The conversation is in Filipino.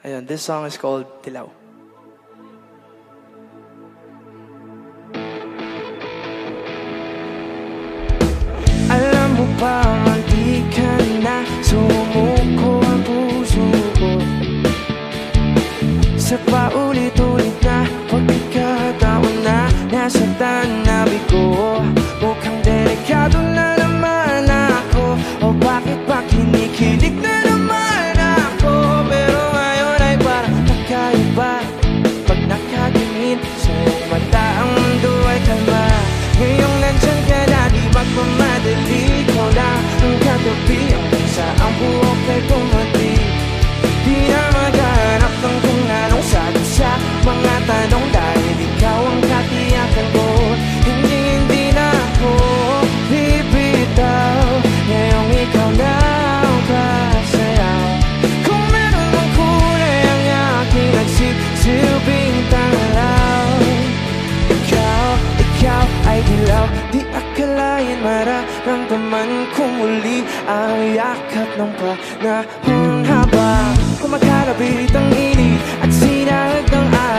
Ayun, this song is called Dilaw. Alam mo ba hindi ka na sumuko ang puso ko sa paulit-ulit na pagkakataon na nasaktan na bigo. Mukhang delikado na naman ako, o bakit ba kinikilig na naman ako? Pero ngayon ay parang nakaiba pag nakatingin sa iyong mata, ang mundo ay kalma. Ngayong nandyan ka na, di magmamadali, ikaw lang ang katabi, hanggang sa ang buhok ay pumati. Di na maghanap ng kung anong sagot sa mga tanong, dahil ikaw ang katiyakan ko. Hindi na ako bibitaw, ngayong ikaw na ang kasayaw. Kung meron ng kulay ang aking nagsisilbing tanglaw, ikaw ay dilaw. Di akalain mararamdaman ko muli ang yakap ng panahon habang kumakalabit ang init at sinahag ng araw.